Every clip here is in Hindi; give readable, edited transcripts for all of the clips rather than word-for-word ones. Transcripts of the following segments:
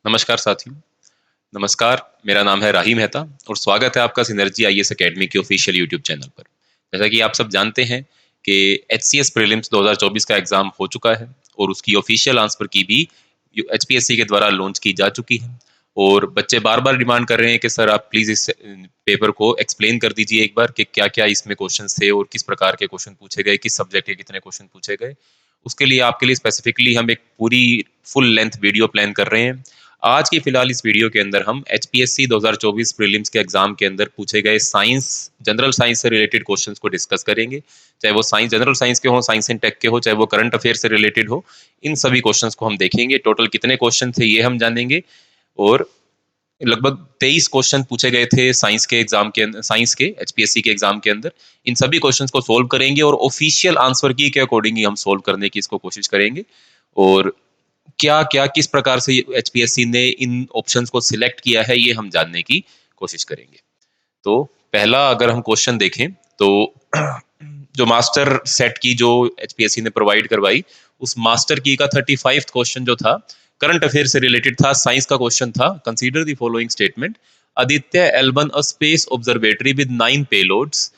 नमस्कार साथियों। नमस्कार, मेरा नाम है राही मेहता और स्वागत है आपका सिनर्जी आईएएस एकेडमी के ऑफिशियल यूट्यूब चैनल पर। जैसा कि आप सब जानते हैं कि एचसीएस प्रीलिम्स 2024 का एग्जाम हो चुका है और उसकी ऑफिशियल आंसर की भी एचपीएससी के द्वारा लॉन्च की जा चुकी है। और बच्चे बार-बार डिमांड कर रहे हैं कि सर आप प्लीज़ इस पेपर को एक्सप्लेन कर दीजिए एक बार कि क्या-क्या इसमें क्वेश्चंस थे और किस प्रकार के क्वेश्चन पूछे गए, किस सब्जेक्ट के कितने क्वेश्चन पूछे गए। उसके लिए आपके लिए स्पेसिफिकली हम एक पूरी फुल लेंथ वीडियो प्लान कर रहे हैं। आज की फिलहाल इस वीडियो के अंदर हम एचपीएससी 2024 प्रीलिम्स के एग्जाम के अंदर पूछे गए साइंस जनरल साइंस से रिलेटेड क्वेश्चंस को डिस्कस करेंगे। चाहे वो साइंस जनरल साइंस के हो, साइंस एंड टेक के हो, चाहे वो करंट अफेयर से रिलेटेड हो, इन सभी क्वेश्चंस को हम देखेंगे। टोटल कितने क्वेश्चन थे ये हम जानेंगे। और लगभग 23 क्वेश्चन पूछे गए थे साइंस के एग्जाम के अंदर, साइंस के एचपीएससी के एग्जाम के अंदर। इन सभी क्वेश्चंस को सोल्व करेंगे और ऑफिशियल आंसर की के अकॉर्डिंग ही हम सोल्व करने की इसको कोशिश करेंगे। और क्या क्या किस प्रकार से एचपीएससी ने इन ऑप्शंस को सिलेक्ट किया है ये हम जानने की कोशिश करेंगे। तो पहला अगर हम क्वेश्चन देखें तो जो मास्टर सेट की जो एचपीएससी ने प्रोवाइड करवाई, उस मास्टर की का 35th क्वेश्चन जो था करंट अफेयर से रिलेटेड था, साइंस का क्वेश्चन था। Consider the following statement. Aditya L1 a space observatory with 9 payloads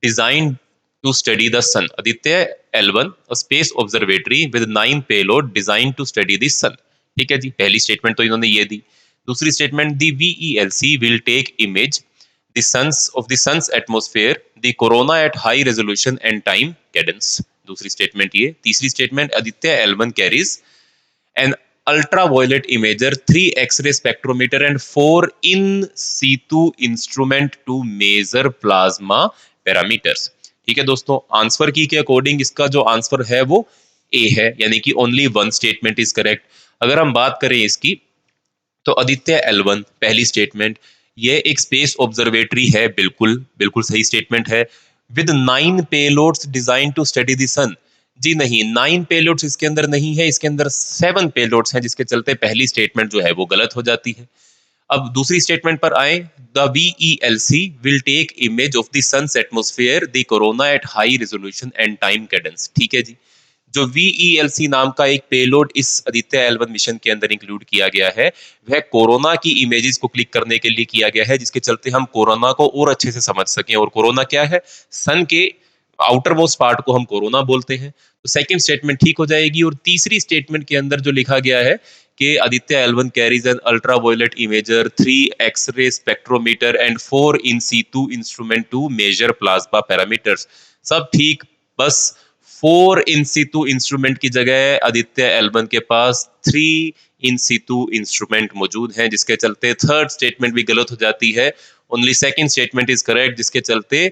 designed to study the sun. Aditya L1 a space observatory with 9 payload designed to study the sun. ठीक है जी, पहली स्टेटमेंट तो इन्होंने ये दी। दूसरी statement the VELC will take image the sun's atmosphere, the corona at high resolution and time cadence. दूसरी स्टेटमेंट ये। तीसरी statement Aditya L1 carries an ultraviolet imager, 3 X-ray spectrometer and 4 in situ instrument to measure plasma parameters. ठीक है दोस्तों, आंसर की के अकॉर्डिंग इसका जो आंसर है वो ए है, यानी कि only one statement is correct. अगर हम बात करें इसकी, तो आदित्य एल1 पहली स्टेटमेंट, ये एक स्पेस ऑब्जर्वेटरी है, बिल्कुल बिल्कुल सही स्टेटमेंट है। With 9 payloads design to study the sun. जी नहीं, 9 पेलोड्स इसके अंदर नहीं है, इसके अंदर 7 पेलोड्स हैं, जिसके चलते पहली स्टेटमेंट जो है वो गलत हो जाती है। अब दूसरी स्टेटमेंट पर आए। The VELC will take image of the sun's atmosphere the corona at high resolution and time cadence. ठीक है जी। जो VELC नाम का एक पेलोड इस आदित्य एल1 मिशन के अंदर इंक्लूड किया गया है, वह कोरोना की इमेजेस को क्लिक करने के लिए किया गया है, जिसके चलते हम कोरोना को और अच्छे से समझ सकें। और कोरोना क्या है? सन के आउटर मोस्ट पार्ट को हम कोरोना बोलते हैं। तो सेकंड स्टेटमेंट ठीक हो जाएगी। और तीसरी स्टेटमेंट के अंदर जो लिखा गया है कि आदित्य एल1 carries an ultraviolet imager, 3 x-ray spectrometer and 4 in situ instrument to measure plasma parameters, सब ठीक। बस 4 इन सीटू इंस्ट्रूमेंट की जगह आदित्य एल1 के पास 3 इन सीटू इंस्ट्रूमेंट मौजूद हैं, जिसके चलते थर्ड स्टेटमेंट भी गलत हो जाती है। Only second statement is correct, जिसके चलते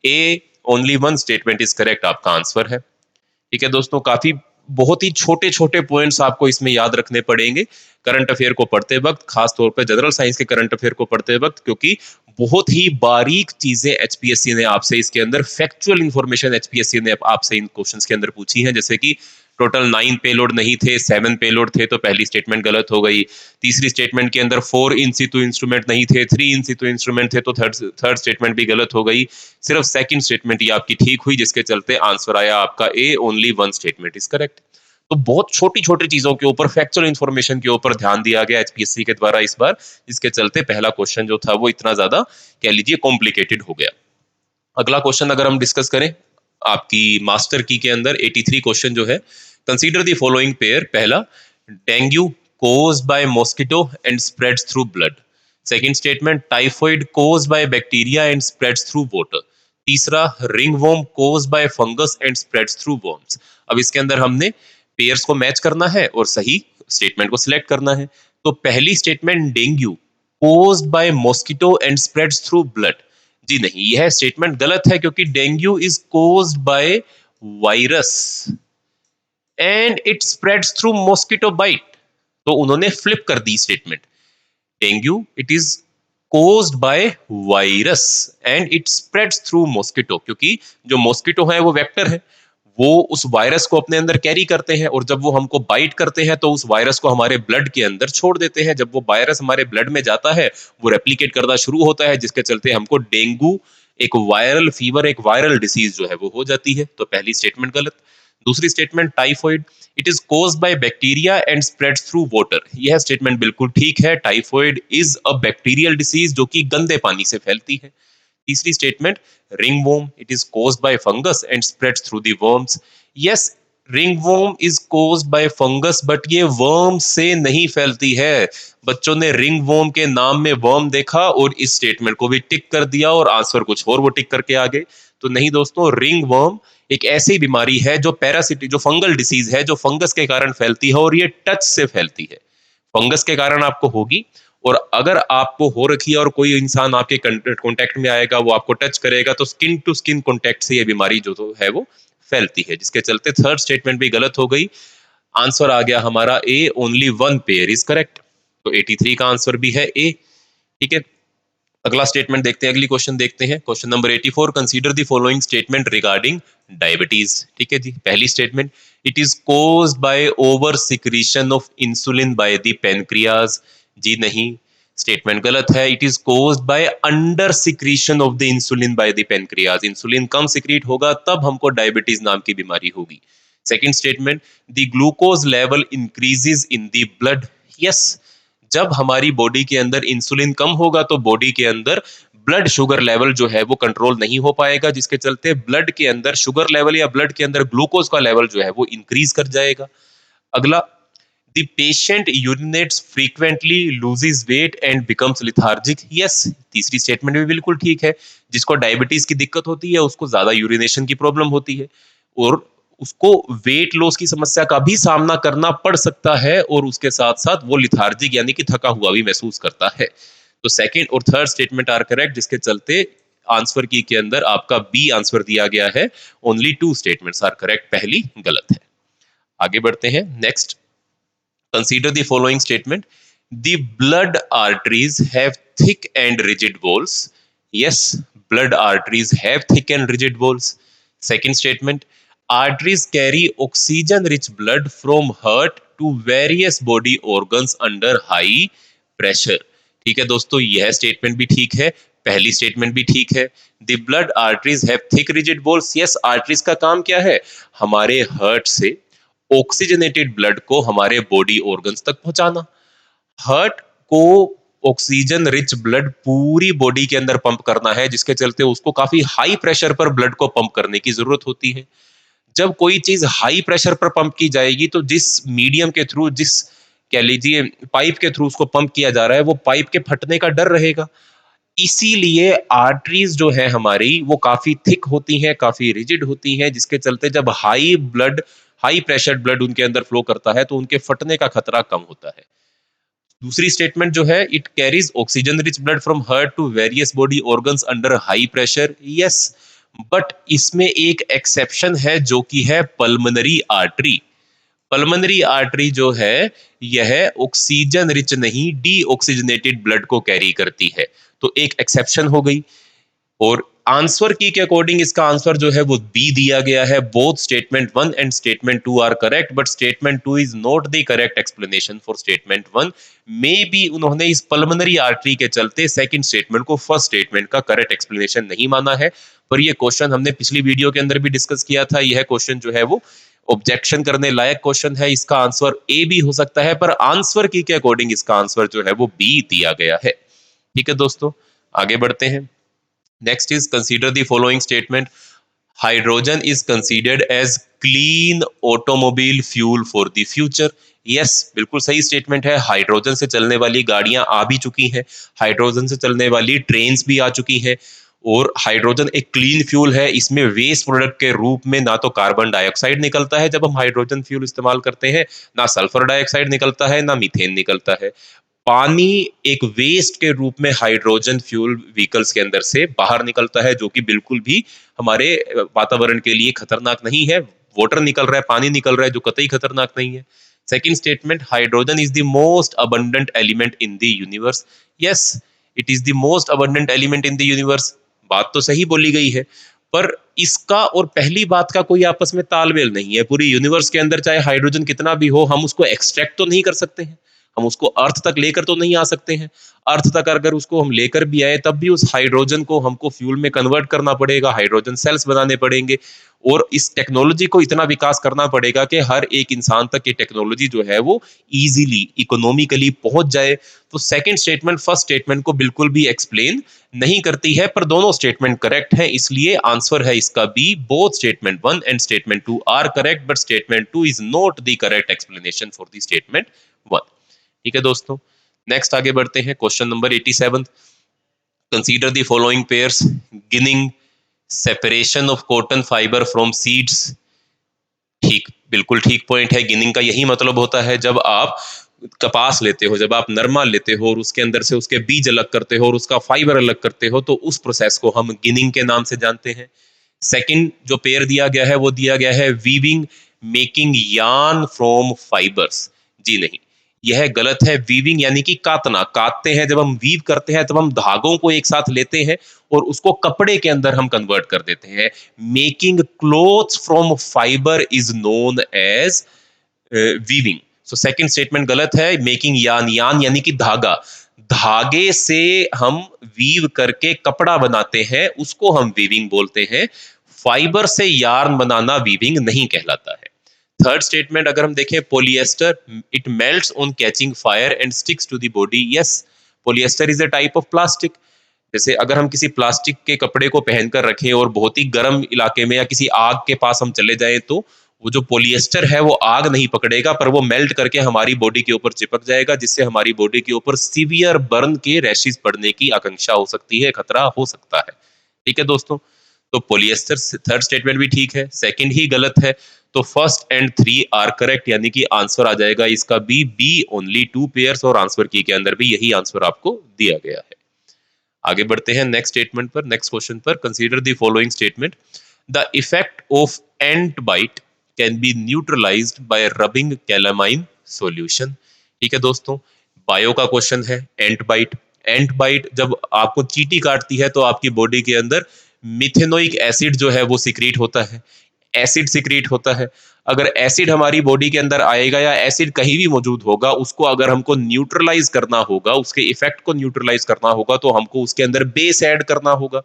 A only one statement is correct आपका आंसर है। ठीक है दोस्तों, काफी बहुत ही छोटे छोटे पॉइंट्स आपको इसमें याद रखने पड़ेंगे करंट अफेयर को पढ़ते वक्त, खास तौर पे जनरल साइंस के करंट अफेयर को पढ़ते वक्त, क्योंकि बहुत ही बारीक चीजें एचपीएससी ने आपसे इसके अंदर, फैक्चुअल इंफॉर्मेशन एचपीएससी ने आपसे इन क्वेश्चंस के अंदर पूछी है। जैसे कि टोटल 9 पेलोड नहीं थे, 7 पेलोड थे, तो पहली स्टेटमेंट गलत हो गई। तीसरी स्टेटमेंट के अंदर 4 इन सितु इंस्ट्रूमेंट नहीं थे, 3 इन सितु इंस्ट्रूमेंट थे, तो थर्ड स्टेटमेंट भी गलत हो गई। सिर्फ सेकंड स्टेटमेंट ये आपकी ठीक हुई, जिसके चलते आंसर आया आपका A, only one statement is correct. तो बहुत छोटी छोटी चीजों के ऊपर, फैक्चुअल इंफॉर्मेशन के ऊपर ध्यान दिया गया एचपीएससी के द्वारा इस बार, जिसके चलते पहला क्वेश्चन जो था वो इतना ज्यादा कह लीजिए कॉम्प्लिकेटेड हो गया। अगला क्वेश्चन अगर हम डिस्कस करें, आपकी मास्टर की के अंदर 83 क्वेश्चन जो है, कंसीडर द फॉलोइंग पेयर। पहला, dengue caused by mosquito and spreads through blood. Second statement, typhoid caused by bacteria and spreads through water. तीसरा, ringworm caused by fungus and spreads through worms. अब इसके अंदर हमने पेयर्स को मैच करना है और सही स्टेटमेंट को सिलेक्ट करना है। तो पहली statement, dengue caused by mosquito and spreads through blood, जी नहीं, यह स्टेटमेंट गलत है, क्योंकि dengue is caused by virus and it spreads through mosquito bite. तो उन्होंने फ्लिप कर दी statement. Dengue it is caused by virus and it spreads through mosquito, क्योंकि जो मॉस्किटो है वो वेक्टर है, वो उस वायरस को अपने अंदर कैरी करते हैं, और जब वो हमको बाइट करते हैं तो उस वायरस को हमारे ब्लड के अंदर छोड़ देते हैं। जब वो वायरस हमारे ब्लड में जाता है, वो रेप्लिकेट करना शुरू होता है, जिसके चलते हमको डेंगू, एक वायरल फीवर, एक वायरल डिसीज जो है वो हो जाती है। तो पहली स्टेटमेंट गलत। दूसरी statement typhoid, it is caused by bacteria and spreads through water. यह स्टेटमेंट बिल्कुल ठीक है, typhoid is a bacterial disease जो कि गंदे पानी से फैलती है। तीसरी statement ringworm, it is caused bye fungus and spreads through the worms. Yes, ringworm is caused bye fungus, but ये वर्म से नहीं फैलती है। बच्चों ने रिंगवॉर्म के नाम में वर्म देखा और इस स्टेटमेंट को भी टिक कर दिया और आंसर कुछ और वो टिक करके आ गए। तो नहीं दोस्तों, रिंगवॉर्म एक ऐसी बीमारी है जो पैरासिटी, जो फंगल डिसीज है, जो फंगस के कारण फैलती है और ये टच से फैलती है। फंगस के कारण आपको होगी, और अगर आपको हो रखी है और कोई इंसान आपके कांटेक्ट में आएगा, वो आपको टच करेगा, तो स्किन टू स्किन कांटेक्ट से ये बीमारी जो तो है वो फैलती है, जिसके चलते थर्ड स्टेटमेंट भी गलत हो गई। आंसर आ गया हमारा A, only one pair is correct. तो 83 का आंसर भी है ए। ठीक है, अगला स्टेटमेंट देखते हैं, अगली क्वेश्चन देखते हैं। Question number 84, consider the following statement regarding diabetes. ठीक है जी, पहली statement, it is caused by over secretion of insulin by the pancreas. जी नहीं, स्टेटमेंट गलत है। It is caused by under secretion of the insulin by the pancreas. Insulin कम सिक्रीट होगा तब हमको डायबिटीज नाम की बीमारी होगी। Second statement, the glucose level increases in the blood. Yes, जब हमारी बॉडी के अंदर इंसुलिन कम होगा तो बॉडी के अंदर ब्लड शुगर लेवल जो है वो कंट्रोल नहीं हो पाएगा, जिसके चलते ब्लड के अंदर शुगर लेवल या ब्लड के अंदर ग्लूकोज का लेवल जो है वो इंक्रीज कर जाएगा। अगला, the patient urinates frequently, loses weight and becomes lethargic. Yes, तीसरी स्टेटमेंट भी बिल्कुल ठीक है। जिसको डायबिटीज की दिक्कत होती है उसको ज्यादा यूरिनेशन की प्रॉब्लम होती है और उसको वेट लॉस की समस्या का भी सामना करना पड़ सकता है, और उसके साथ साथ वो लिथार्जिक यानी कि थका हुआ भी महसूस करता है। तो सेकंड और थर्ड स्टेटमेंट आर करेक्ट, जिसके चलते आंसर की के अंदर आपका बी आंसर दिया गया है। Only two statements are correct, पहली गलत है। आगे बढ़ते हैं, next, consider the following statement. The blood arteries have thick and rigid walls. Yes, blood arteries have thick and rigid walls. Second statement, arteries carry oxygen rich blood from heart to various body organs under high pressure. ठीक है दोस्तों, यह स्टेटमेंट भी ठीक है, पहली स्टेटमेंट भी ठीक है। The blood arteries have thick rigid walls. Yes, arteries का काम क्या है? हमारे हार्ट से ऑक्सीजनेटेड ब्लड को हमारे बॉडी ऑर्गन्स तक पहुंचाना। हार्ट को ऑक्सीजन रिच ब्लड पूरी बॉडी के अंदर पंप करना है, जिसके चलते उसको काफी हाई प्रेशर पर ब्लड को पंप करने की जरूरत होती है। जब कोई चीज हाई प्रेशर पर पंप की जाएगी तो जिस मीडियम के थ्रू, जिस कह लीजिए पाइप के थ्रू उसको पंप किया जा रहा है, वो पाइप के फटने का डर रहेगा। इसीलिए आर्टरीज जो है हमारी वो काफी थिक होती हैं, काफी रिजिड होती हैं, जिसके चलते जब हाई प्रेशर ब्लड उनके अंदर फ्लो करता है तो उनके फटने का खतरा कम होता है। दूसरी स्टेटमेंट जो है, it carries oxygen rich blood from heart to various body organs under high pressure. Yes, but इसमें एक एक्सेप्शन है जो कि है पल्मोनरी आर्टरी। पल्मोनरी आर्टरी जो है यह ऑक्सीजन रिच नहीं, डी ऑक्सीजनेटेड ब्लड को कैरी करती है, तो एक एक्सेप्शन हो गई। और आंसर की के अकॉर्डिंग इसका आंसर जो है वो बी दिया गया है। Both statement 1 and statement 2 are correct, but statement 2 is not the correct explanation for statement 1। Maybe उन्होंने इस पल्मोनरी आर्टरी के चलते सेकंड स्टेटमेंट को फर्स्ट स्टेटमेंट का करेक्ट एक्सप्लेनेशन नहीं माना है। पर ये क्वेश्चन हमने पिछली वीडियो के अंदर भी डिस्कस किया था। यह क्वेश्चन जो है वो ऑब्जेक्शन करने लायक क्वेश्चन है। इसका आंसर ए भी हो सकता है, पर आंसर की के अकॉर्डिंग इसका आंसर जो है वो बी दिया गया है। ठीक है दोस्तों, आगे बढ़ते हैं। Next is consider the following statement. Hydrogen is considered as clean automobile fuel for the future. Yes, बिल्कुल सही स्टेटमेंट है। हाइड्रोजन से चलने वाली गाड़ियां आ भी चुकी हैं, हाइड्रोजन से चलने वाली ट्रेन्स भी आ चुकी हैं, और हाइड्रोजन एक क्लीन फ्यूल है। इसमें वेस्ट प्रोडक्ट के रूप में ना तो कार्बन डाइऑक्साइड निकलता है जब हम हाइड्रोजन फ्यूल इस्तेमाल करते हैं, ना सल्फर डाइऑक्साइड निकलता है, ना मीथेन निकलता है। पानी एक वेस्ट के रूप में हाइड्रोजन फ्यूल व्हीकल्स के अंदर से बाहर निकलता है, जो कि बिल्कुल भी हमारे वातावरण के लिए खतरनाक नहीं है। वाटर निकल रहा है, पानी निकल रहा है, जो कतई खतरनाक नहीं है। Second statement, hydrogen is the most abundant element in the universe. Yes, it is the most abundant element in the universe. बात तो सही बोली गई है, पर इसका और पहली बात का कोई आपस में तालमेल नहीं है। पूरी यूनिवर्स के अंदर चाहे हाइड्रोजन कितना भी हो, हम उसको एक्सट्रैक्ट तो नहीं कर सकते हैं। हम उसको अर्थ तक लेकर तो नहीं आ सकते हैं। अर्थ तक अगर उसको हम लेकर भी आए तब भी उस हाइड्रोजन को हमको फ्यूल में कन्वर्ट करना पड़ेगा, हाइड्रोजन सेल्स बनाने पड़ेंगे और इस टेक्नोलॉजी को इतना विकास करना पड़ेगा कि हर एक इंसान तक ये टेक्नोलॉजी जो है वो इजीली इकोनॉमिकली पहुंच जाए। तो सेकंड स्टेटमेंट फर्स्ट स्टेटमेंट को बिल्कुल भी एक्सप्लेन नहीं करती है, पर दोनों स्टेटमेंट करेक्ट है, इसलिए आंसर है इसका B. Both statement 1 and statement 2 are correct, but statement 2 is not the correct explanation for the statement 1। ठीक है दोस्तों, नेक्स्ट आगे बढ़ते हैं। Question number 87, consider the following pairs ginning separation of cotton fibre from seeds. ठीक, बिल्कुल ठीक पॉइंट है। गिनिंग का यही मतलब होता है, जब आप कपास लेते हो, जब आप नरमा लेते हो और उसके अंदर से उसके बीज अलग करते हो और उसका फाइबर अलग करते हो, तो उस प्रोसेस को हम गिनिंग के नाम से जानते हैं। सेकंड जो पेयर दिया गया है वो दिया गया है weaving making yarn from fibres. जी नहीं, यह गलत है। वीविंग यानी कि काटना, काटते हैं, जब हम वीव करते हैं तब हम धागों को एक साथ लेते हैं और उसको कपड़े के अंदर हम कन्वर्ट कर देते हैं। Making clothes from fibre is known as weaving. So second statement गलत है। मेकिंग यान, यान यानी कि धागा, धागे से हम वीव करके कपड़ा बनाते हैं, उसको हम वीविंग बोलते हैं। फाइबर से यार्न बनाना वीविंग नहीं कहलाता है। थर्ड स्टेटमेंट अगर हम देखें, polyester it melts on catching fire and sticks to the body. Yes, polyester is a type of plastic. जैसे अगर हम किसी प्लास्टिक के कपड़े को पहनकर रखें और बहुत ही गर्म इलाके में या किसी आग के पास हम चले जाएं, तो वो जो पोलिएस्टर है वो आग नहीं पकड़ेगा, पर वो मेल्ट करके हमारी बॉडी के ऊपर चिपक जाएगा, जिससे हमारी बॉडी के ऊपर सीवियर बर्न के रैशेस पड़ने की आशंका हो सकती है, खतरा हो सकता है। ठीक है दोस्तों, तो पोलिएस्टर थर्ड स्टेटमेंट भी ठीक है, सेकंड ही गलत है। तो फर्स्ट एंड 3 आर करेक्ट, यानी कि आंसर आ जाएगा इसका बी, बी ओनली 2 पेयर्स, और आंसर की के अंदर भी यही आंसर आपको दिया गया है। आगे बढ़ते हैं नेक्स्ट स्टेटमेंट पर, नेक्स्ट क्वेश्चन पर। Consider the following statement, the effect of ant bite can be neutralised by rubbing calamine solution. ठीक है दोस्तों, बायो का क्वेश्चन है। एंट बाइट, एंट बाइट जब आपको चींटी काटती है तो आपकी बॉडी के अंदर मिथेनोइक एसिड जो है वो सिक्रीट होता है, एसिड सिक्रीट होता है। अगर एसिड हमारी बॉडी के अंदर आएगा या एसिड कहीं भी मौजूद होगा, उसको अगर हमको न्यूट्रलाइज करना होगा, उसके इफेक्ट को न्यूट्रलाइज करना होगा, तो हमको उसके अंदर बेस ऐड करना होगा।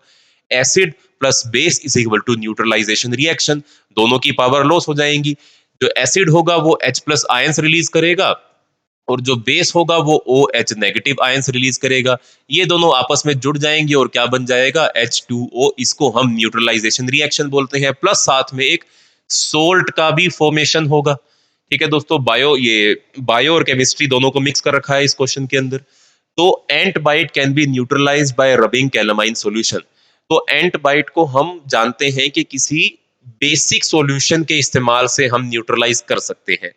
Acid plus base is equal to neutralisation reaction, दोनों की पावर लॉस हो जाएंगी। जो एसिड होगा वो H प्लस आयंस रिलीज करेगा और जो बेस होगा वो OH नेगेटिव आयंस रिलीज करेगा। ये दोनों आपस में जुड़ जाएंगे और क्या बन जाएगा, H2O। इसको हम न्यूट्रलाइजेशन रिएक्शन बोलते हैं। प्लस साथ में एक सोल्ट का भी फॉर्मेशन होगा। ठीक है दोस्तों, बायो और केमिस्ट्री दोनों को मिक्स कर रखा है इस क्वेश्चन के अंदर। तो ant bite can be neutralised by rubbing calamine solution. तो एंट बाइट को हम जानते हैं कि किसी बेसिक सॉल्यूशन के इस्तेमाल से हम न्यूट्रलाइज कर सकते हैं।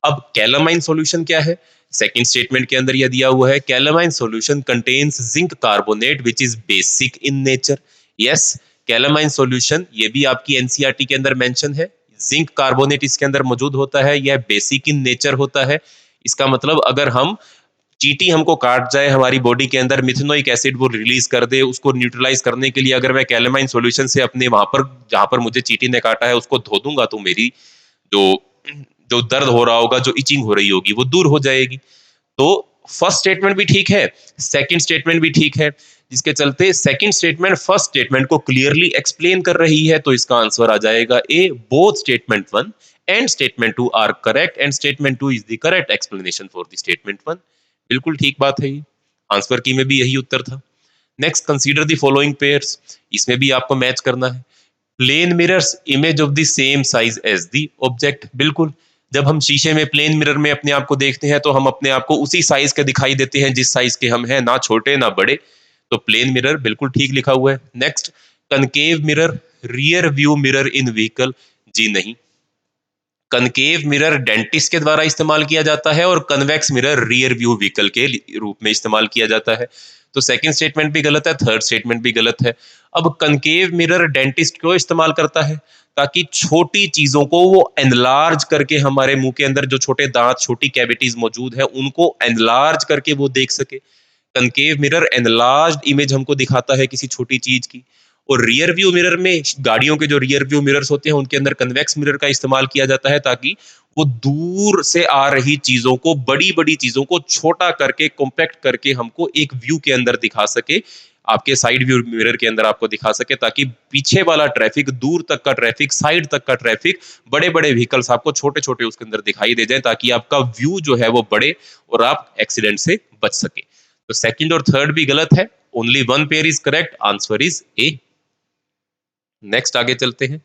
अब कैलामाइन सॉल्यूशन क्या है? सेकंड स्टेटमेंट के अंदर यह दिया हुआ है, calamine solution contains zinc carbonate which is basic in nature. Yes, calamine solution ये भी आपकी एनसीईआरटी के अंदर मेंशन है। जिंक कार्बोनेट इसके अंदर मौजूद होता है, यह बेसिक इन नेचर होता है। इसका मतलब अगर हम चींटी हमको काट जाए, हमारी बॉडी के अंदर मिथेनोइक एसिड वो रिलीज कर दे, उसको न्यूट्रलाइज करने के लिए अगर मैं कैलामाइन सॉल्यूशन से अपने वहां पर जहां पर मुझे चींटी ने काटा है उसको धो दूंगा, तो मेरी जो जो दर्द हो रहा होगा, जो इचिंग हो रही होगी, वो दूर हो जाएगी। तो फर्स्ट स्टेटमेंट भी ठीक है, सेकंड स्टेटमेंट भी ठीक है, जिसके चलते सेकंड स्टेटमेंट फर्स्ट स्टेटमेंट को क्लियरली एक्सप्लेन कर रही है। तो इसका आंसर आ जाएगा A, both statement 1 and statement 2 are correct and statement 2 is the correct explanation for the statement 1। बिल्कुल ठीक बात है, ये आंसर की में भी यही उत्तर था। Next, consider the following pairs, इसमें भी आपको मैच करना है। Plane mirrors image of the same size as the object. बिल्कुल, जब हम शीशे में प्लेन मिरर में अपने आप को देखते हैं तो हम अपने आप को उसी साइज के दिखाई देते हैं जिस साइज के हम हैं, ना छोटे ना बड़े। तो प्लेन मिरर बिल्कुल ठीक लिखा हुआ है। Next, concave mirror rear view mirror in vehicle. जी नहीं, कनकेव मिरर डेंटिस्ट के द्वारा इस्तेमाल किया जाता है और convex mirror rear view vehicle के रूप में इस्तेमाल किया जाता है। तो सेकंड स्टेटमेंट भी गलत है, थर्ड स्टेटमेंट भी गलत है। अब कनकेव मिरर डेंटिस्ट क्यों इस्तेमाल करता है? ताकि छोटी चीजों को वो एनलार्ज करके, हमारे मुंह के अंदर जो छोटे दांत, छोटी कैविटीज मौजूद है, उनको एनलार्ज करके वो देख सके। कनकेव मिरर एनलार्ज्ड इमेज हमको दिखाता है किसी छोटी चीज की। और रियर व्यू मिरर में गाड़ियों के जो रियर व्यू मिरर्स होते हैं उनके अंदर कन्वेक्स मिरर का इस्तेमाल किया जाता है ताकि वो दूर से आ रही चीजों को, बड़ी बड़ी चीजों को छोटा करके, कॉम्पैक्ट करके हमको एक व्यू के अंदर दिखा सके, आपके साइड व्यू मिरर के अंदर आपको दिखा सके, ताकि पीछे वाला ट्रैफिक, दूर तक का ट्रैफिक, साइड तक का ट्रैफिक, बड़े बड़े व्हीकल्स आपको छोटे छोटे उसके अंदर दिखाई दे जाए, ताकि आपका व्यू जो है वो बढ़े और आप एक्सीडेंट से बच सके। तो सेकंड और थर्ड भी गलत है, only one pair is correct, answer is a. Next आगे चलते हैं।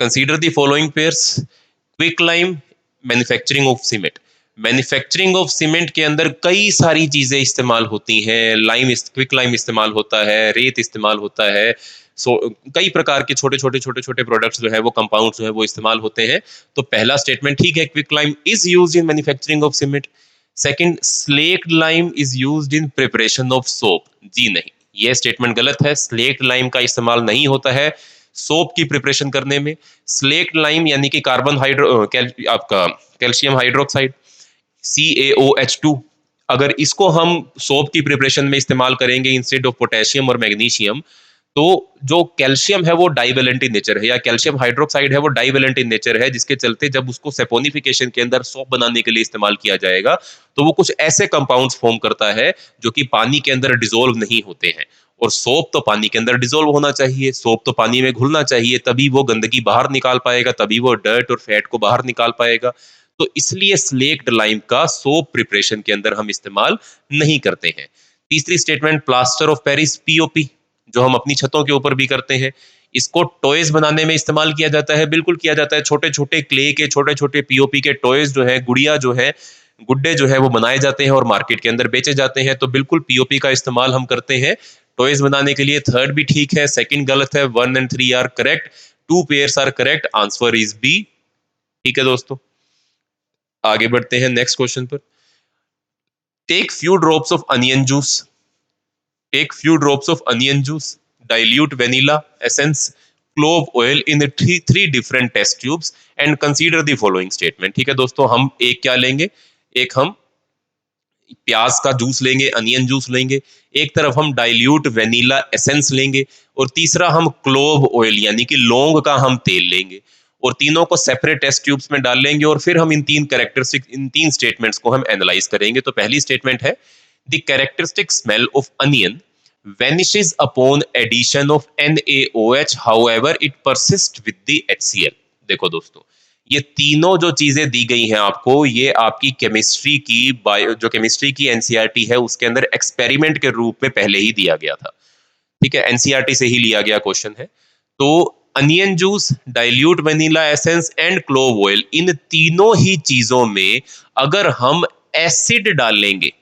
Consider the following pairs. Quick lime, manufacturing of cement. Manufacturing of cement के अंदर कई सारी चीजें इस्तेमाल होती हैं, क्विक लाइम इस्तेमाल होता है, रेत इस्तेमाल होता है, कई प्रकार के छोटे छोटे छोटे छोटे प्रोडक्ट्स जो है वो, कंपाउंड्स जो है वो इस्तेमाल होते हैं। तो पहला स्टेटमेंट ठीक है, quick lime is used in manufacturing of cement. Second, slaked lime is used in preparation of soap. जी नहीं, यह स्टेटमेंट गलत है, स्लेक्ड लाइम का इस्तेमाल नहीं होता है सोप की प्रिपरेशन करने में। स्लेक्ड लाइम यानी कि आपका कैल्शियम हाइड्रोक्साइड, CaOH2, अगर इसको हम सोप की प्रिपरेशन में इस्तेमाल करेंगे इंस्टेड ऑफ पोटेशियम और मैग्नीशियम, तो जो कैल्शियम है वो डाइवेलेंट इन नेचर है, या कैल्शियम हाइड्रोक्साइड है वो डाइवेलेंट इन नेचर है, जिसके चलते जब उसको सेपोनिफिकेशन के अंदर सोप बनाने के लिए इस्तेमाल किया जाएगा तो वो कुछ ऐसे कंपाउंड्स फॉर्म करता है जो कि पानी के अंदर डिसोल्व नहीं होते हैं। और सोप तो पानी के अंदर डिसोल्व होना चाहिए, सोप तो पानी में घुलना चाहिए, तभी वो गंदगी बाहर निकाल पाएगा, तभी वो डर्ट और फैट को बाहर निकाल पाएगा। तो इसलिए स्लेक्ड लाइम का सोप प्रिपरेशन के अंदर हम इस्तेमाल नहीं करते हैं। तीसरी statement, plaster of Paris, POP, जो हम अपनी छतों के ऊपर भी करते हैं, इसको टॉयज बनाने में इस्तेमाल किया जाता है। बिल्कुल किया जाता है, छोटे छोटे क्ले के, छोटे छोटे POP के टॉयज जो है, गुड़िया जो है, गुड्डे जो है वो बनाए जाते हैं और मार्केट के अंदर बेचे जाते हैं। तो बिल्कुल POP का इस्तेमाल हम करते हैं टॉयज बनाने के लिए। थर्ड भी ठीक है, सेकंड गलत है, 1 and 3 are correct, 2 pairs are correct, answer is B. ठीक है दोस्तों, आगे बढ़ते हैं नेक्स्ट क्वेश्चन पर। Take few drops of onion juice, take few drops of onion juice, dilute vanilla essence, clove oil in three different test tubes and consider the following statement. ठीक है दोस्तों, हम एक क्या लेंगे, एक हम प्याज का जूस लेंगे, अनियन जूस लेंगे, एक तरफ हम डाइल्यूट वेनिला एसेंस लेंगे, और तीसरा हम क्लोव ऑयल यानी कि लौंग का हम तेल लेंगे, और तीनों को सेपरेट टेस्ट ट्यूब्स में डाल लेंगे, और फिर हम इन तीन स्टेटमेंट्स को हम एनालाइज करेंगे। तो पहली स्टेटमेंट है, the characteristic smell of onion vanishes upon addition of NaOH, however it persists with the HCl। देखो दोस्तों, ये तीनों जो चीजें दी गई हैं आपको, ये आपकी केमिस्ट्री की जो केमिस्ट्री की एनसीईआरटी है उसके अंदर एक्सपेरिमेंट के रूप में पहले ही दिया गया था। ठीक है, एनसीईआरटी से ही लिया गया क्वेश्चन है। तो onion juice, dilute vanilla essence and clove oil, इन तीनों ही चीजों में अगर हम एसिड डालेंगे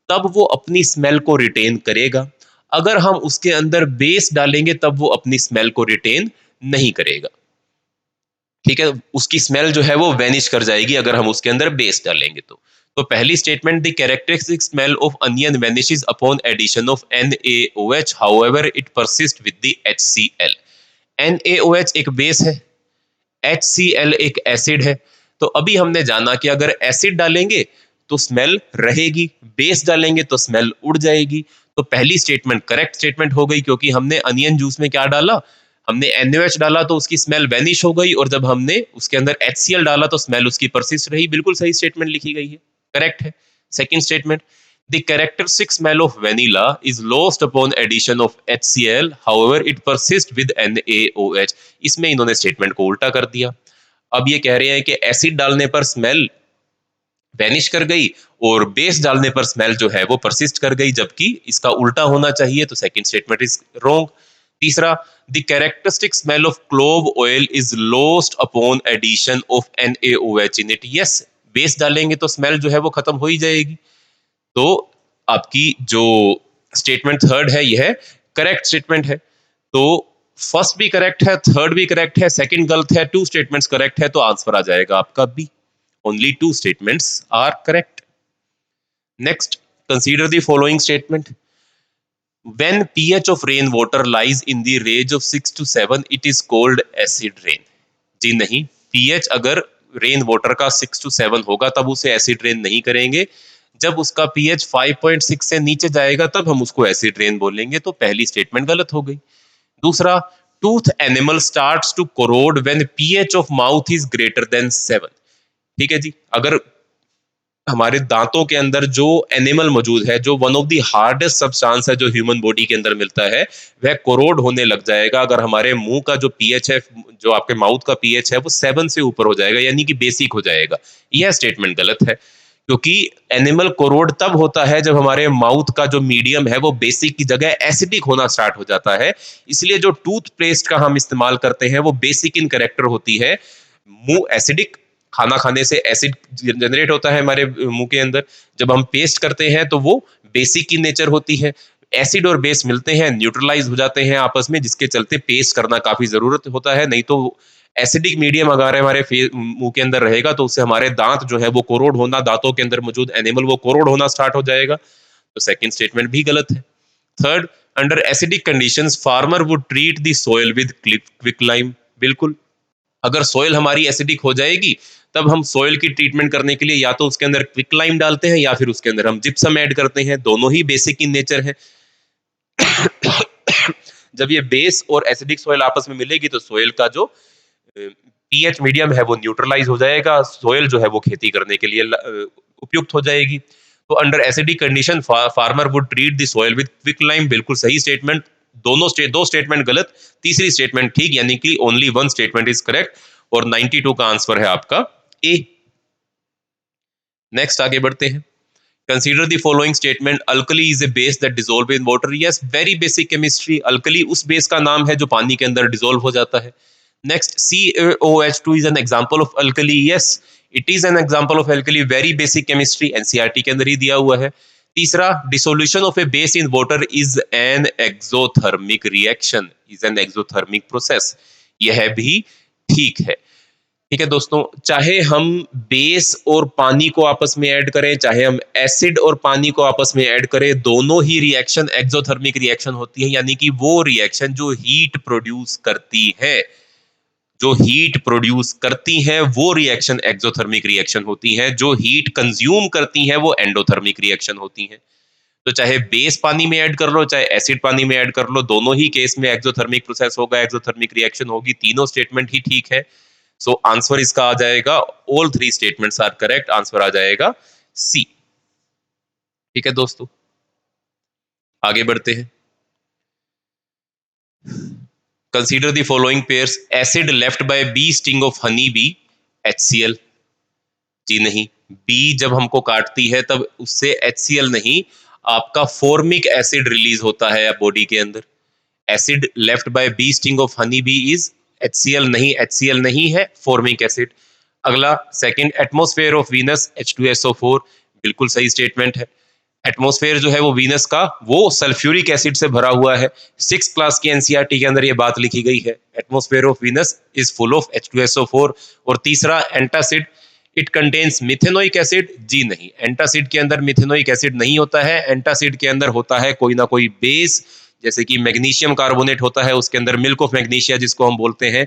तब वो अपनी स्मेल को रिटेन करेगा, अगर हम उसके अंदर बेस डालेंगे तब वो अपनी स्मेल को रिटेन नहीं करेगा। ठीक है, उसकी स्मेल जो है वो वैनिश कर जाएगी अगर हम उसके अंदर बेस डालेंगे तो पहली statement, the characteristic smell of onion vanishes upon addition of NaOH, however it persist with the HCl। NaOH एक बेस है, HCl एक एसिड है। तो अभी हमने जाना कि अगर एसिड डालेंगे तो स्मेल रहेगी, बेस डालेंगे तो स्मेल उड़ जाएगी। तो पहली स्टेटमेंट करेक्ट स्टेटमेंट हो गई, क्योंकि हमने अनियन जूस में क्या डाला, हमने NaOH डाला तो उसकी स्मेल वैनिश हो गई, और जब हमने उसके अंदर HCl डाला तो स्मेल उसकी परसिस्ट रही। बिल्कुल सही स्टेटमेंट लिखी गई है, करेक्ट है। Second statement, the characteristic smell of vanilla is lost upon addition of HCl, however it persists with NaOH। इसमें इन्होंने स्टेटमेंट को उल्टा कर दिया। अब ये कह रहे हैं कि एसिड डालने पर स्मेल वैनिश कर गई और बेस डालने पर स्मेल जो है वो परसिस्ट कर गई, जबकि इसका उल्टा होना चाहिए। तो सेकंड स्टेटमेंट इज रॉन्ग। तीसरा, the characteristic smell of clove oil is lost upon addition of NaOH in it. Yes, base डालेंगे तो स्मेल जो है वो खत्म हो ही जाएगी। तो आपकी जो स्टेटमेंट थर्ड है यह करेक्ट स्टेटमेंट है। तो फर्स्ट भी करेक्ट है, थर्ड भी करेक्ट है, सेकंड गलत है, 2 स्टेटमेंट्स करेक्ट है, तो आंसर आ जाएगा आपका B. Only 2 statements are correct. Next, consider the following statement, when pH of rain water lies in the range of 6 to 7 it is called acid rain। जी नहीं, pH अगर रेन वाटर का 6 to 7 होगा तब उसे एसिड रेन नहीं करेंगे, जब उसका pH 5.6 से नीचे जाएगा तब हम उसको एसिड रेन बोलेंगे। तो पहली स्टेटमेंट गलत हो गई। दूसरा, tooth enamel starts to corrode when pH of mouth is greater than 7। ठीक है जी, अगर हमारे दांतों के अंदर जो एनिमल मौजूद है, जो one of the hardest substance है जो ह्यूमन बॉडी के अंदर मिलता है, वह कोरोड होने लग जाएगा अगर हमारे मुंह का जो पीएच है, जो आपके माउथ का पीएच है, वो 7 से ऊपर हो जाएगा, यानी कि बेसिक हो जाएगा। यह स्टेटमेंट गलत है, क्योंकि एनिमल कोरोड तब होता है जब हमारे माउथ का जो मीडियम है वो बेसिक की जगह एसिडिक होना स्टार्ट हो जाता है। इसलिए जो टूथपेस्ट का हम इस्तेमाल करते हैं वो बेसिक इन करेक्टर होती है। मुंह एसिडिक, खाना खाने से एसिड जनरेट होता है हमारे मुंह के अंदर। जब हम पेस्ट करते हैं तो वो बेसिक की नेचर होती है। एसिड और बेस मिलते हैं, न्यूट्रलाइज हो जाते हैं आपस में, जिसके चलते पेस्ट करना काफी जरूरत होता है। नहीं तो एसिडिक मीडियम अगर हमारे मुंह के अंदर रहेगा तो उससे हमारे दांत जो है वो कोरोड होना, दांतों के अंदर मौजूद एनिमल वो कोरोड होना स्टार्ट हो जाएगा। तो सेकंड स्टेटमेंट भी गलत है। Third, under acidic conditions farmer would treat the soil with quick lime. बिल्कुल, अगर सॉइल हमारी एसिडिक हो जाएगी तब हम सॉइल की ट्रीटमेंट करने के लिए या तो उसके अंदर क्विक लाइम डालते हैं या फिर उसके अंदर हम जिप्सम ऐड करते हैं। दोनों ही बेसिक इन नेचर है। जब ये बेस और एसिडिक सॉइल आपस में मिलेगी तो सॉइल का जो पीएच मीडियम है वो न्यूट्रलाइज हो जाएगा, सॉइल जो है वो खेती करने के लिए उपयुक्त हो जाएगी। तो under acidic condition farmer would treat the soil with quick lime, बिल्कुल सही स्टेटमेंट। दो स्टेटमेंट गलत, तीसरी स्टेटमेंट ठीक, यानी कि only one statement is correct, और 92 का आंसर है आपका ए। नेक्स्ट आगे बढ़ते हैं। Consider the following statement, alkali is a base that dissolve in water. Yes, very basic chemistry. Alkali उस बेस का नाम है जो पानी के अंदर डिसॉल्व हो जाता है। Next, CaOH2 is an example of alkali. Yes, it is an example of alkali, very basic chemistry, NCERT के अंदर ही दिया हुआ है। तीसरा, dissolution of A base in water is an exothermic reaction, is an exothermic process. यह भी ठीक है। ठीक है दोस्तों, चाहे हम बेस और पानी को आपस में ऐड करें, चाहे हम एसिड और पानी को आपस में ऐड करें, दोनों ही रिएक्शन एक्सोथर्मिक रिएक्शन होती है, यानी कि वो रिएक्शन जो हीट प्रोड्यूस करती है, जो हीट प्रोड्यूस करती हैं वो रिएक्शन एक्सोथर्मिक रिएक्शन होती है। जो हीट कंज्यूम करती हैं वो एंडोथर्मिक रिएक्शन होती हैं। तो चाहे बेस पानी में ऐड कर लो, चाहे एसिड पानी में ऐड कर लो, दोनों ही केस में एक्सोथर्मिक प्रोसेस होगा, एक्सोथर्मिक रिएक्शन होगी। तीनों स्टेटमेंट ही ठीक है। सो आंसर इसका आ जाएगा, all three statements are correct, answer आ जाएगा सी। ठीक है दोस्तों, आगे बढ़ते हैं। Consider the following pairs, acid left by bee sting of honey bee, HCl। जी नहीं, बी जब हमको काटती है तब उससे HCl नहीं, आपका फॉर्मिक एसिड रिलीज होता है बॉडी के अंदर। Acid left by bee sting of honey bee is HCl नहीं, HCl नहीं है, फॉर्मिक एसिड। अगला, second, atmosphere of Venus H2SO4, बिल्कुल सही स्टेटमेंट है। एटमॉस्फेयर जो है वो वीनस का वो सल्फ्यूरिक एसिड से भरा हुआ है। 6 क्लास की एनसीईआरटी के अंदर ये बात लिखी गई है, atmosphere of Venus is full of H2SO4। और तीसरा, antacid, it contains methanoic acid. जी नहीं, एंटासिड के अंदर मिथेनोइक एसिड नहीं होता है, एंटासिड के अंदर होता है कोई ना कोई बेस, जैसे कि मैग्नीशियम कार्बोनेट होता है, उसके अंदर मिल्क ऑफ मैग्नीशिया जिसको हम बोलते हैं।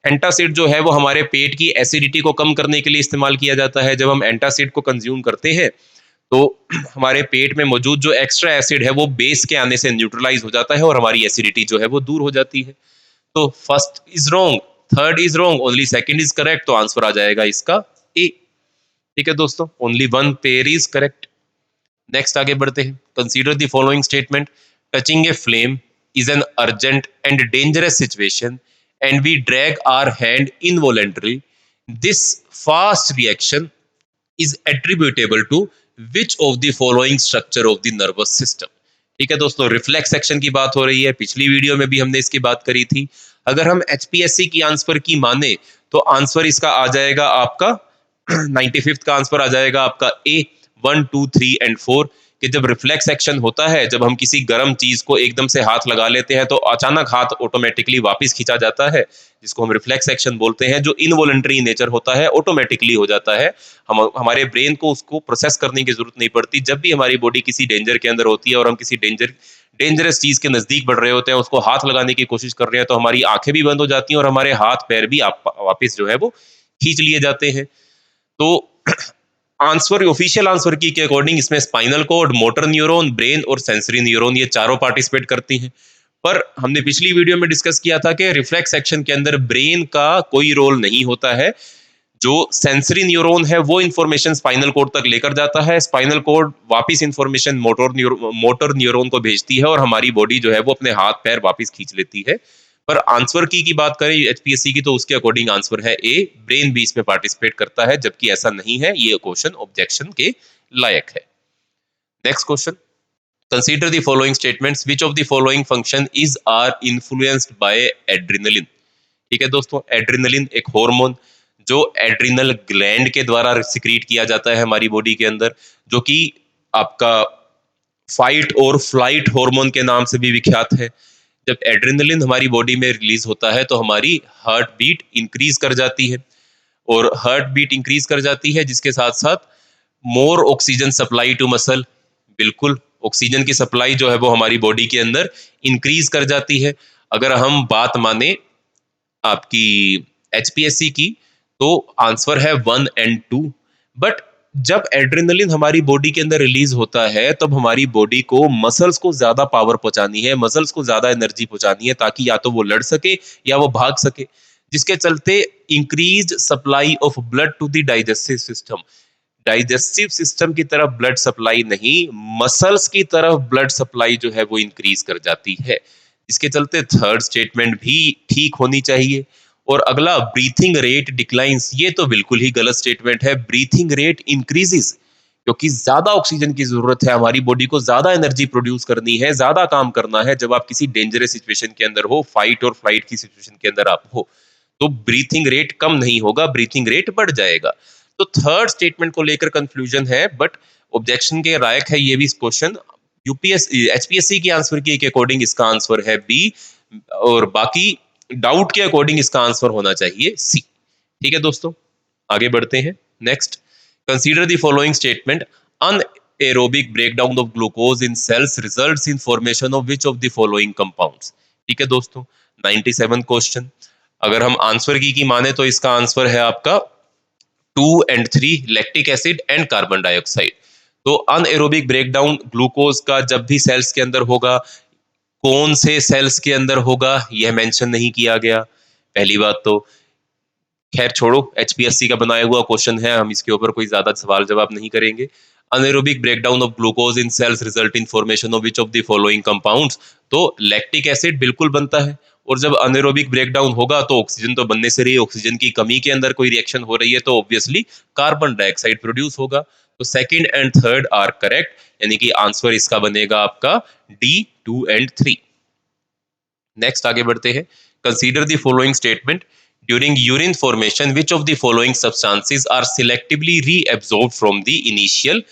एंटासिड जो है वो हमारे पेट की एसिडिटी को कम करने के लिए इस्तेमाल किया जाता है। जब हम एंटासिड को कंज्यूम करते हैं तो हमारे पेट में मौजूद जो एक्स्ट्रा एसिड है वो बेस के आने से न्यूट्रलाइज हो जाता है और हमारी एसिडिटी जो है वो दूर हो जाती है। तो first is wrong, third is wrong, only second is correct, तो आंसर आ जाएगा इसका ए। ठीक है दोस्तों, only one pair is correct. Next आगे बढ़ते हैं। Consider the following statement, touching a flame is an urgent and dangerous situation and we drag our hand involuntary, this fast reaction is attributable to which of the following structure of the nervous system। ठीक है दोस्तों, रिफ्लेक्स एक्शन की बात हो रही है, पिछली वीडियो में भी हमने इसकी बात करी थी। अगर हम HPSC की आंसर की माने तो आंसर इसका आ जाएगा आपका 95th का आंसर आ जाएगा आपका ए, 1 2 3 एंड 4। कि जब रिफ्लेक्स एक्शन होता है, जब हम किसी गर्म चीज को एकदम से हाथ लगा लेते हैं तो अचानक हाथ ऑटोमेटिकली वापस खींचा जाता है, जिसको हम रिफ्लेक्स एक्शन बोलते हैं, जो इनवॉलंटरी नेचर होता है, ऑटोमेटिकली हो जाता है। हमारे ब्रेन को उसको प्रोसेस करने की जरूरत नहीं पड़ती। जब भी हमारी बॉडी किसी डेंजर के अंदर होती है और हम किसी डेंजरस चीज के नजदीक बढ़ रहे होते हैं, उसको हाथ लगाने की कोशिश कर रहे हैं, तो हमारी आंखें भी बंद हो जाती हैं और हमारे हाथ पैर भी वापस जो है वो खींच लिए जाते हैं। तो आंसर, ऑफिशियल आंसर की के अकॉर्डिंग इसमें spinal cord, motor neuron, brain और सेंसरी न्यूरॉन, ये चारों पार्टिसिपेट करती हैं। पर हमने पिछली वीडियो में डिस्कस किया था कि रिफ्लेक्स एक्शन के अंदर ब्रेन का कोई रोल नहीं होता है। जो सेंसरी न्यूरॉन है वो इंफॉर्मेशन स्पाइनल कोड तक लेकर जाता है, स्पाइनल कोड वापस इंफॉर्मेशन मोटर न्यूरॉन को भेजती है और हमारी बॉडी जो है वो अपने हाथ पैर वापस खींच लेती है। पर आंसर की बात करें एचपीएससी की, तो उसके अकॉर्डिंग आंसर है ए, ब्रेन भी इसमें पार्टिसिपेट करता है, जबकि ऐसा नहीं है। ये क्वेश्चन ऑब्जेक्शन के लायक है। Next question, consider the following statements, which of the following function is are influenced by adrenaline. ठीक है दोस्तों, एड्रेनलिन एक हार्मोन जो एड्रिनल ग्लैंड के द्वारा सिक्रीट किया जाता है हमारी बॉडी के अंदर, जो कि आपका फाइट और फ्लाइट हार्मोन के नाम से भी विख्यात है। जब एड्रेनलिन हमारी बॉडी में रिलीज होता है तो हमारी हार्ट बीट इंक्रीज कर जाती है, और हार्ट बीट इंक्रीज कर जाती है जिसके साथ साथ more oxygen supply to muscle, बिल्कुल ऑक्सीजन की सप्लाई जो है वो हमारी बॉडी के अंदर इंक्रीज कर जाती है। अगर हम बात माने आपकी एचपीएससी की, तो आंसर है 1 और 2। बट जब एड्रेनलिन हमारी बॉडी के अंदर रिलीज होता है तब हमारी बॉडी को मसल्स को ज्यादा पावर पहुंचानी है, मसल्स को ज्यादा एनर्जी पहुंचानी है, ताकि या तो वो लड़ सके या वो भाग सके, जिसके चलते increase supply of blood to the digestive system. Digestive system की तरफ ब्लड सप्लाई नहीं, मसल्स की तरफ ब्लड सप्लाई जो है वो इंक्रीज कर जाती है। इसके चलते थर्ड स्टेटमेंट भी ठीक होनी चाहिए। और अगला, ब्रीथिंग रेट डिक्लाइंस, ये तो बिल्कुल ही गलत स्टेटमेंट है। ब्रीथिंग रेट इंक्रीजेस, क्योंकि ज्यादा ऑक्सीजन की जरूरत है, हमारी बॉडी को ज्यादा एनर्जी प्रोड्यूस करनी है, ज्यादा काम करना है। जब आप किसी डेंजरस सिचुएशन के अंदर हो, फाइट और फ्लाइट की सिचुएशन के अंदर आप हो, तो ब्रीथिंग रेट कम नहीं होगा, ब्रीथिंग रेट बढ़ जाएगा। तो थर्ड स्टेटमेंट को लेकर कंफ्यूजन है, बट ऑब्जेक्शन के लायक है ये भी क्वेश्चन। यूपीएससी एचपीएससी की आंसर की के अकॉर्डिंग इसका आंसर है बी, और बाकी डाउट के अकॉर्डिंग इसका आंसर होना चाहिए सी। ठीक है दोस्तों, आगे बढ़ते हैं। Next, consider the following statement, anaerobic breakdown of glucose in cells results in formation of which of the following compounds. ठीक है दोस्तों, 97 क्वेश्चन। अगर हम आंसर की माने तो इसका आंसर है आपका 2 और 3, lactic acid and carbon dioxide. तो अनएरोबिक ब्रेकडाउन ग्लूकोज का जब भी सेल्स के अंदर होगा, कौन से सेल्स के अंदर होगा यह मेंशन नहीं किया गया, पहली बात तो। खैर छोड़ो, एचपीएससी का बनाया हुआ क्वेश्चन है, हम इसके ऊपर कोई ज्यादा सवाल जवाब नहीं करेंगे। Anaerobic breakdown of glucose in cells result in formation of which of the following compounds, तो लैक्टिक एसिड बिल्कुल बनता है। और जब अनएरोबिक ब्रेकडाउन होगा तो ऑक्सीजन तो बनने से रही, ऑक्सीजन की कमी के अंदर कोई रिएक्शन हो रही है तो ऑब्वियसली कार्बन डाइऑक्साइड प्रोड्यूस होगा। तो second and third are correct, यानी कि आंसर इसका बनेगा आपका डी, 2 और 3। नेक्स्ट आगे बढ़ते हैं। Consider the following statement, during urine formation which of the following substances are selectively reabsorb from the initial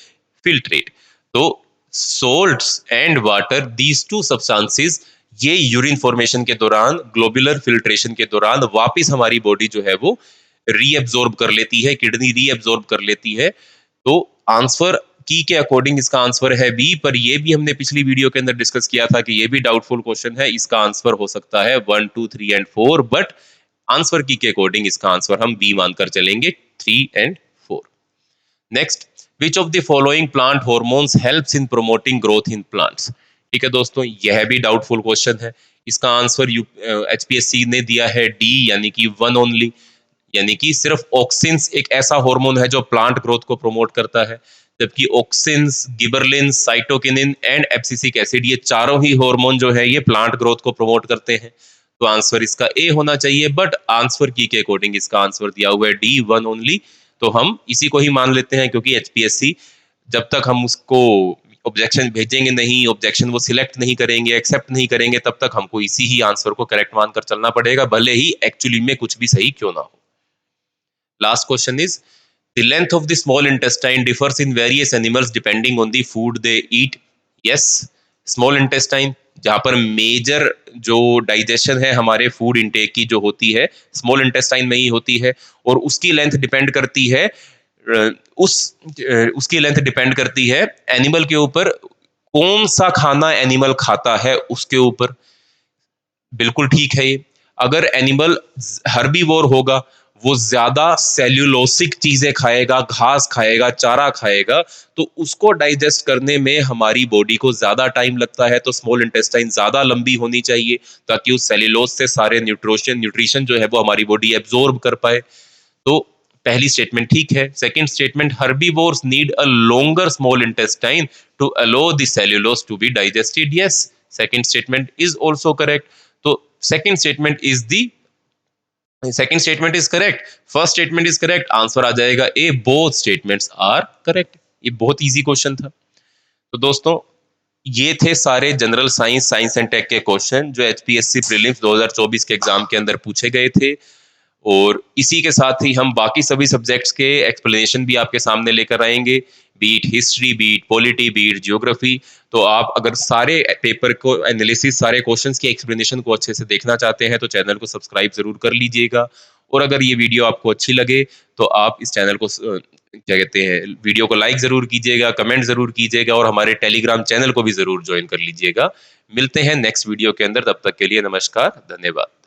filtrate. तो salts and water, these two substances, ये यूरिन फॉर्मेशन के दौरान, ग्लोबुलर फिल्ट्रेशन के दौरान वापस हमारी बॉडी जो है वो रीअब्सॉर्ब कर लेती है, किडनी रीअब्सॉर्ब कर लेती है। तो आंसर की के अकॉर्डिंग इसका आंसर है बी, पर ये भी हमने पिछली वीडियो के अंदर डिस्कस किया था कि ये भी डाउटफुल क्वेश्चन है। इसका आंसर हो सकता है 1, 2, 3 और 4, बट आंसर की के अकॉर्डिंग इसका आंसर हम बी मानकर चलेंगे, 3 और 4। Next, which of the following plant hormones helps in promoting growth in plants. ठीक है दोस्तों, यह भी डाउटफुल क्वेश्चन है। इसका आंसर एचपीएससी ने दिया है डी, यानी कि 1 ओनली, यानी कि सिर्फ ऑक्सिन्स एक ऐसा हार्मोन है जो प्लांट ग्रोथ को प्रमोट करता है, जबकि auxins, गिबरलिन्स, cytokinin and abscisic acid, ये चारों ही हार्मोन जो है ये प्लांट ग्रोथ को प्रमोट करते हैं। तो आंसर इसका ए होना चाहिए, बट आंसर की के अकॉर्डिंग इसका आंसर दिया हुआ है डी, 1 ओनली। तो हम इसी को ही मान लेते हैं, क्योंकि एचपीएससी जब तक हम उसको ऑब्जेक्शन भेजेंगे नहीं, ऑब्जेक्शन वो सिलेक्ट नहीं करेंगे, एक्सेप्ट नहीं करेंगे, तब तक हमको इसी ही आंसर को करेक्ट मानकर चलना पड़ेगा, भले ही एक्चुअली में कुछ भी सही क्यों ना हो। Last question is, the length of the small intestine differs in various animals depending on the food they eat. Yes, small intestine, जहाँ पर मेजर जो डाइजेशन है हमारे फूड इनटेक की जो होती है, स्मॉल इंटेस्टाइन में ही होती है, और उसकी लेंथ डिपेंड करती है उसकी लेंथ डिपेंड करती है एनिमल के ऊपर, कौन सा खाना एनिमल खाता है उसके ऊपर। बिल्कुल ठीक है ये। अगर एनिमल हर्बीवोर होगा, वो ज़्यादा सेल्यूलोसिक चीज़ें खाएगा, घास खाएगा, चारा खाएगा, तो उसको डाइजेस्ट करने में हमारी बॉडी को ज़्यादा टाइम लगता है। तो स्मॉल इंटेस्टाइन ज़्यादा लंबी होनी चाहिए ताकि उस सेल्यूलोज से सारे न्यूट्रिशन जो है वो हमारी बॉडी एब्जॉर्ब कर पाए। तो पहली स्टेटमेंट ठीक है। Second statement, herbivores need a longer small intestine to allow the cellulose to be digested. Yes, second statement is also correct. तो second statement is the second statement is correct, first statement is correct, answer आ जाएगा A, both statements are correct. ये बहुत इजी क्वेश्चन था। तो दोस्तों, ये थे सारे general science, science and tech के क्वेश्चन जो एचपीएससी प्रीलिम्स 2024 के एग्जाम के अंदर पूछे गए थे। और इसी के साथ ही हम बाकी सभी सब्जेक्ट्स के एक्सप्लेनेशन भी आपके सामने लेकर आएंगे, beat history, beat polity, beat geography. तो आप अगर सारे पेपर को एनालिसिस, सारे क्वेश्चंस की एक्सप्लेनेशन को अच्छे से देखना चाहते हैं तो चैनल को सब्सक्राइब जरूर कर लीजिएगा। और अगर ये वीडियो आपको अच्छी लगे तो आप इस चैनल को क्या कहते हैं, वीडियो को लाइक जरूर कीजिएगा, कमेंट जरूर कीजिएगा और हमारे टेलीग्राम चैनल को भी जरूर ज्वाइन कर लीजिएगा। मिलते हैं नेक्स्ट वीडियो के अंदर, तब तक के लिए नमस्कार, धन्यवाद।